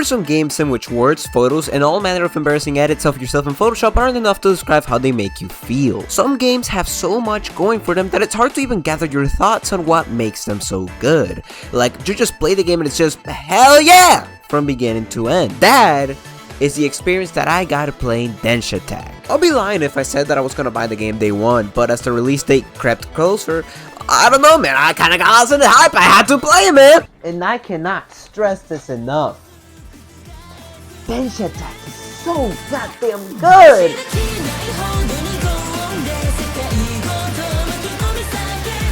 are some games in which words, photos, and all manner of embarrassing edits of yourself in Photoshop aren't enough to describe how they make you feel. Some games have so much going for them that it's hard to even gather your thoughts on what makes them so good. Like, you just play the game and it's just, hell yeah! From beginning to end. That is the experience that I got playing Denshattack. I'll be lying if I said that I was gonna buy the game day one, but as the release date crept closer, I don't know, man, I kinda got lost in the hype. I had to play it, man! And I cannot stress this enough. Denshattack is so goddamn good!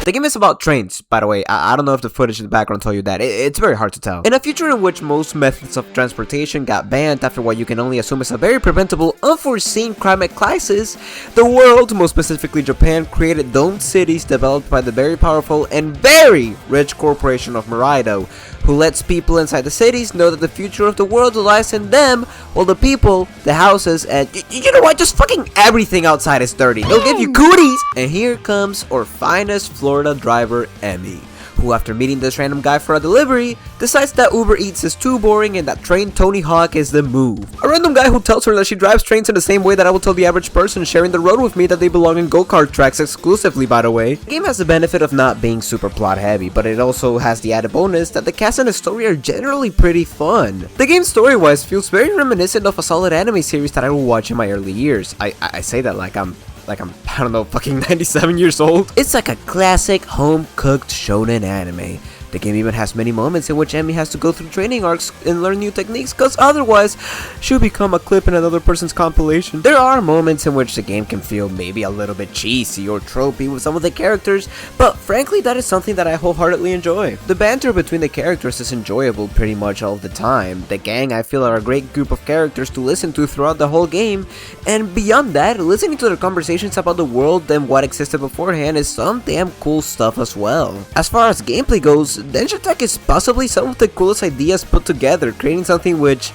The game is about trains, by the way. I don't know if the footage in the background told you that. It's very hard to tell. In a future in which most methods of transportation got banned after what you can only assume is a very preventable, unforeseen climate crisis, the world, most specifically Japan, created domed cities developed by the very powerful and very rich corporation of Muraido, who lets people inside the cities know that the future of the world lies in them, while the people, the houses, and you know what, just fucking everything outside is dirty. They'll give you cooties! And here comes our finest Florida driver, Emmy, who after meeting this random guy for a delivery, decides that Uber Eats is too boring and that train Tony Hawk is the move. A random guy who tells her that she drives trains in the same way that I would tell the average person sharing the road with me that they belong in go-kart tracks exclusively, by the way. The game has the benefit of not being super plot heavy, but it also has the added bonus that the cast and the story are generally pretty fun. The game story-wise feels very reminiscent of a solid anime series that I would watch in my early years. I say that like I'm, I don't know, fucking 97 years old. It's like a classic home-cooked shonen anime. The game even has many moments in which Emmy has to go through training arcs and learn new techniques, cause otherwise she'll become a clip in another person's compilation. There are moments in which the game can feel maybe a little bit cheesy or tropey with some of the characters, but frankly that is something that I wholeheartedly enjoy. The banter between the characters is enjoyable pretty much all the time. The gang, I feel, are a great group of characters to listen to throughout the whole game, and beyond that, listening to their conversations about the world and what existed beforehand is some damn cool stuff as well. As far as gameplay goes, Denshattack is possibly some of the coolest ideas put together, creating something which...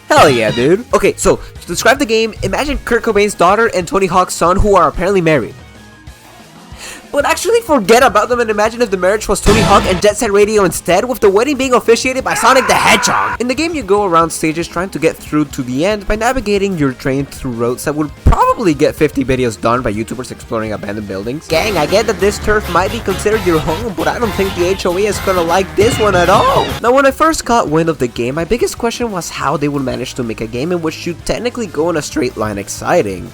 hell yeah, dude. Okay, so, to describe the game, imagine Kurt Cobain's daughter and Tony Hawk's son who are apparently married. But actually forget about them and imagine if the marriage was Tony Hawk and Jet Set Radio instead, with the wedding being officiated by Sonic the Hedgehog. In the game, you go around stages trying to get through to the end by navigating your train through roads that would probably get 50 videos done by YouTubers exploring abandoned buildings. Gang, I get that this turf might be considered your home, but I don't think the HOA is gonna like this one at all. Now, when I first caught wind of the game, my biggest question was how they would manage to make a game in which you technically go in a straight line exciting.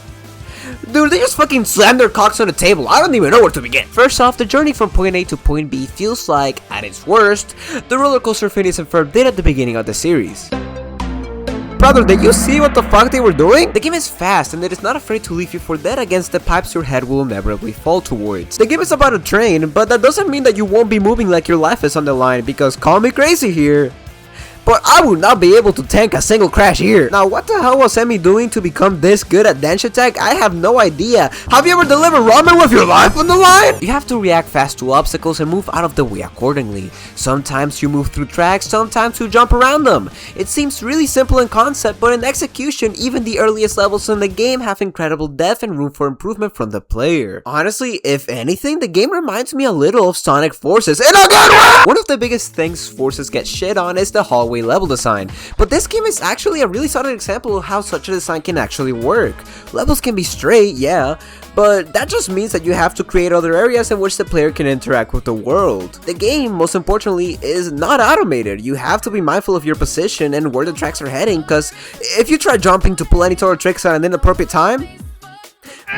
Dude, they just fucking slam their cocks on the table. I don't even know where to begin. First off, the journey from point A to point B feels like, at its worst, the roller coaster Phineas and Ferb did at the beginning of the series. Brother, did you see what the fuck they were doing? The game is fast and it is not afraid to leave you for dead against the pipes your head will inevitably fall towards. The game is about a train, but that doesn't mean that you won't be moving like your life is on the line, because call me crazy here, but I would not be able to tank a single crash here. Now, what the hell was Emmy doing to become this good at Denshattack? I have no idea. Have you ever delivered ramen with your life on the line? You have to react fast to obstacles and move out of the way accordingly. Sometimes you move through tracks, sometimes you jump around them. It seems really simple in concept, but in execution, even the earliest levels in the game have incredible depth and room for improvement from the player. Honestly, if anything, the game reminds me a little of Sonic Forces in a good way! One of the biggest things Forces get shit on is the hallway level design, but this game is actually a really solid example of how such a design can actually work. Levels can be straight, yeah, but that just means that you have to create other areas in which the player can interact with the world. The game, most importantly, is not automated. You have to be mindful of your position and where the tracks are heading, because if you try jumping to pull any sort of tricks at an inappropriate time,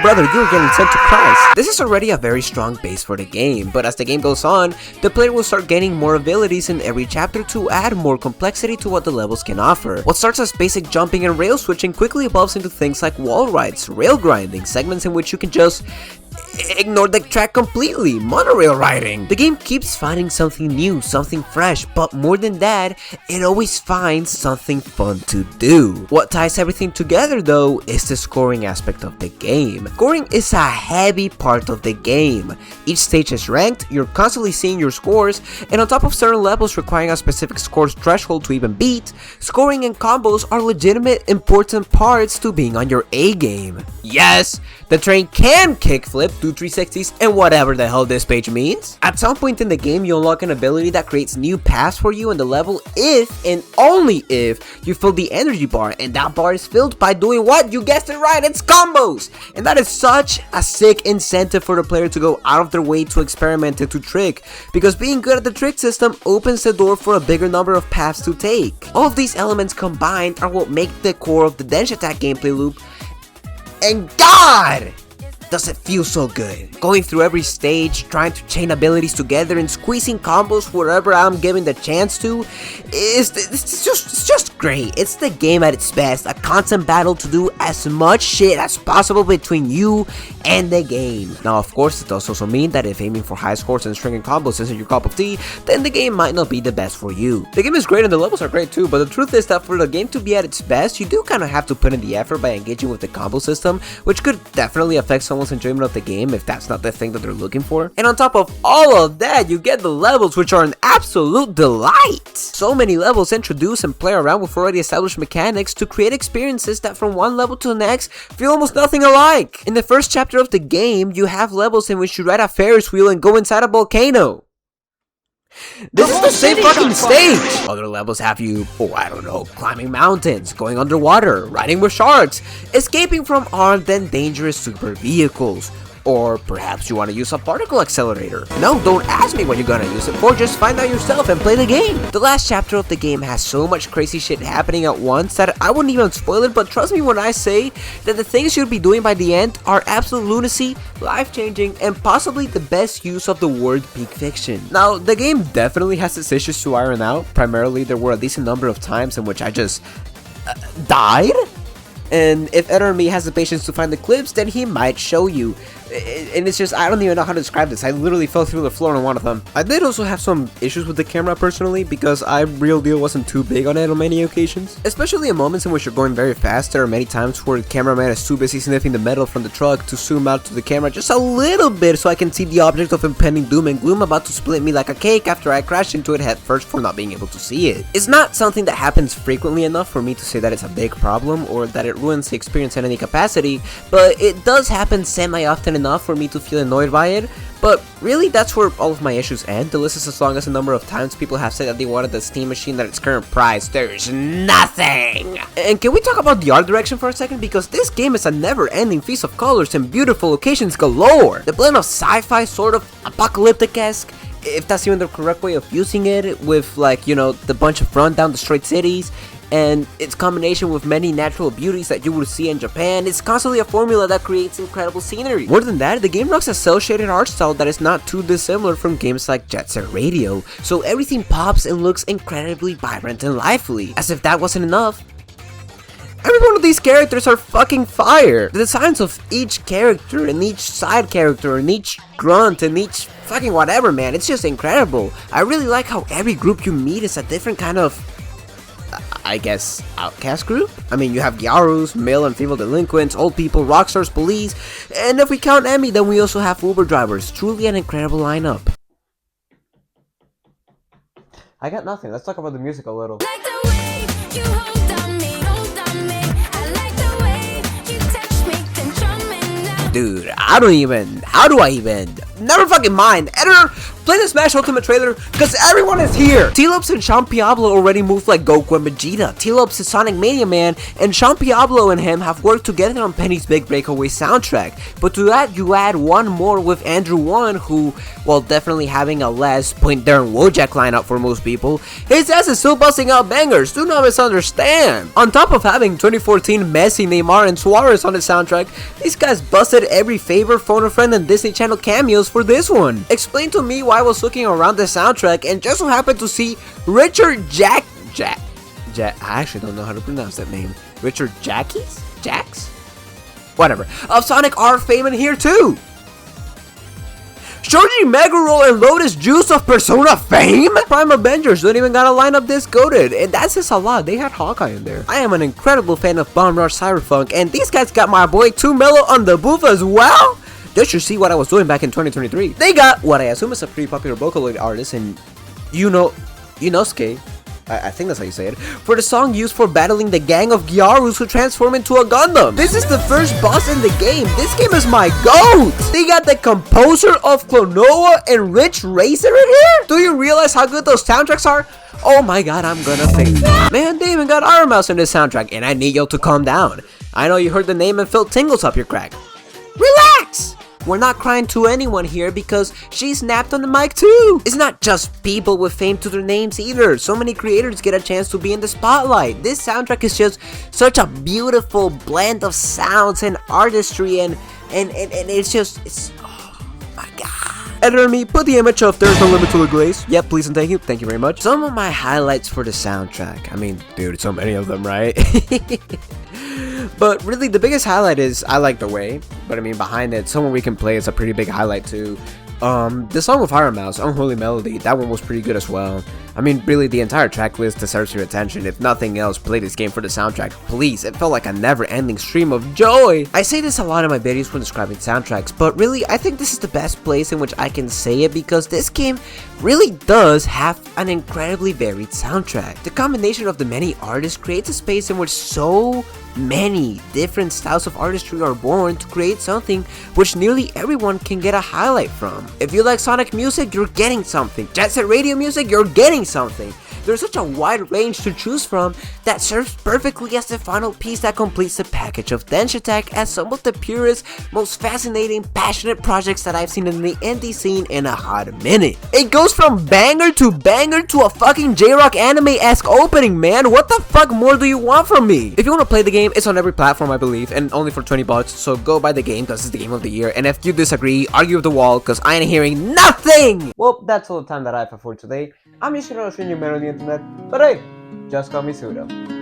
brother, you're getting sent to Christ. This is already a very strong base for the game, but as the game goes on, the player will start gaining more abilities in every chapter to add more complexity to what the levels can offer. What starts as basic jumping and rail switching quickly evolves into things like wall rides, rail grinding, segments in which you can just ignore the track completely, monorail riding. The game keeps finding something new, something fresh, but more than that, it always finds something fun to do. What ties everything together though is the scoring aspect of the game. Scoring is a heavy part of the game. Each stage is ranked, you're constantly seeing your scores, and on top of certain levels requiring a specific score threshold to even beat, scoring and combos are legitimate important parts to being on your A game. Yes, The train can kickflip, do 360s, and whatever the hell this page means. At some point in the game, you unlock an ability that creates new paths for you in the level if and only if you fill the energy bar, and that bar is filled by doing what? You guessed it right, it's combos! And that is such a sick incentive for the player to go out of their way to experiment and to trick, because being good at the trick system opens the door for a bigger number of paths to take. All of these elements combined are what make the core of the Denshattack gameplay loop, and God! Does it feel so good. Going through every stage, trying to chain abilities together and squeezing combos wherever I'm given the chance to, it's just great. It's the game at its best, a constant battle to do as much shit as possible between you and the game. Now of course it does also mean that if aiming for high scores and stringing combos isn't your cup of tea, then the game might not be the best for you. The game is great and the levels are great too, but the truth is that for the game to be at its best, you do kind of have to put in the effort by engaging with the combo system, which could definitely affect someone's enjoyment of the game if that's not the thing that they're looking for. And on top of all of that, you get the levels, which are an absolute delight. So many levels introduce and play around with already established mechanics to create experiences that from one level to the next feel almost nothing alike. In the first chapter of the game, you have levels in which you ride a Ferris wheel and go inside a volcano. This is the same fucking stage! Other levels have you, I don't know, climbing mountains, going underwater, riding with sharks, escaping from armed and dangerous super vehicles, or perhaps you want to use a particle accelerator. No, don't ask me what you're gonna use it for, just find out yourself and play the game. The last chapter of the game has so much crazy shit happening at once that I wouldn't even spoil it, but trust me when I say that the things you'll be doing by the end are absolute lunacy, life-changing, and possibly the best use of the word peak fiction. Now, the game definitely has its issues to iron out. Primarily, there were a decent number of times in which I just died. And if Ed or me has the patience to find the clips, then he might show you. And it's just, I don't even know how to describe this. I literally fell through the floor on one of them. I did also have some issues with the camera personally, because I real deal wasn't too big on it on many occasions. Especially in moments in which you're going very fast, there are many times where the cameraman is too busy sniffing the metal from the truck to zoom out to the camera just a little bit so I can see the object of impending doom and gloom about to split me like a cake after I crashed into it head first for not being able to see it. It's not something that happens frequently enough for me to say that it's a big problem or that it ruins the experience in any capacity, but it does happen semi-often enough for me to feel annoyed by it. But really, that's where all of my issues end. The list is as long as the number of times people have said that they wanted the Steam machine at its current price. There's nothing! And can we talk about the art direction for a second? Because this game is a never-ending feast of colors and beautiful locations galore. The blend of sci-fi, sort of apocalyptic-esque, if that's even the correct way of using it, with like, you know, the bunch of run-down destroyed cities, and its combination with many natural beauties that you would see in Japan, it's constantly a formula that creates incredible scenery. More than that, the game rocks a cel-shaded art style that is not too dissimilar from games like Jet Set Radio, so everything pops and looks incredibly vibrant and lively. As if that wasn't enough, every one of these characters are fucking fire. The designs of each character and each side character and each grunt and each fucking whatever, man, it's just incredible. I really like how every group you meet is a different kind of, I guess, outcast group? I mean, you have Gyarus, male and female delinquents, old people, rock stars, police, and if we count Emmy, then we also have Uber drivers. Truly an incredible lineup. I got nothing. Let's talk about the music a little. Like the way you hold on me, I like the way you touch me, control me now. Dude, how do I even? Never fucking mind. Editor, play the Smash Ultimate trailer, because everyone is here! T-Lopes and Sean Piablo already moved like Goku and Vegeta. T-Lopes is Sonic Mania Man, and Sean Piablo and him have worked together on Penny's Big Breakaway soundtrack. But to that, you add one more with Andrew One, who, while definitely having a less Point Darren Wojak lineup for most people, his ass is still busting out bangers, do not misunderstand! On top of having 2014 Messi, Neymar, and Suarez on the soundtrack, these guys busted every favor, phone a friend, and Disney Channel cameos for this one. Explain to me why I was looking around the soundtrack and just so happened to see Richard I actually don't know how to pronounce that name. Richard Jacks? Whatever. Of Sonic R fame in here too! Shoji Meguro and Lotus Juice of Persona fame? Prime Avengers don't even got a lineup this goated, and that says a lot. They had Hawkeye in there. I am an incredible fan of Bomb Rush Cyberfunk, and these guys got my boy 2Mello on the booth as well? Just to see what I was doing back in 2023. They got what I assume is a pretty popular Vocaloid artist, and Yunosuke, I think that's how you say it, for the song used for battling the gang of Gyarus who transform into a Gundam. This is the first boss in the game. This game is my GOAT! They got the composer of Klonoa and Rich Racer in here? Do you realize how good those soundtracks are? Oh my god, I'm gonna faint. Man, they even got Iron Mouse in this soundtrack, and I need y'all to calm down. I know you heard the name and felt tingles up your crack. Relax! We're not crying to anyone here because she snapped on the mic too. It's not just people with fame to their names either. So many creators get a chance to be in the spotlight. This soundtrack is just such a beautiful blend of sounds and artistry and it's oh my god. Editor me, put the image of There's No Limit to the Glaze. Yep, please and thank you. Thank you very much. Some of my highlights for the soundtrack. I mean, dude, so many of them, right? But really, the biggest highlight is I Like the Way. But I mean, behind it, Someone We Can Play is a pretty big highlight too. The song with Iron Mouse, Unholy Melody, that one was pretty good as well. I mean, really, the entire track list deserves your attention. If nothing else, play this game for the soundtrack, please. It felt like a never-ending stream of joy. I say this a lot in my videos when describing soundtracks, but really, I think this is the best place in which I can say it because this game really does have an incredibly varied soundtrack. The combination of the many artists creates a space in which so many different styles of artistry are born to create something which nearly everyone can get a highlight from. If you like Sonic music, you're getting something. Jet Set Radio music, you're getting something. There's such a wide range to choose from that serves perfectly as the final piece that completes the package of Denshattack as some of the purest, most fascinating, passionate projects that I've seen in the indie scene in a hot minute. It goes from banger to a fucking J-Rock anime-esque opening, man. What the fuck more do you want from me? If you want to play the game, it's on every platform, I believe, and only for 20 bucks, so go buy the game because it's the game of the year. And if you disagree, argue with the wall because I ain't hearing nothing! Well, that's all the time that I have for today. I'm just another stranger man on the internet, but hey, just call me Sudo.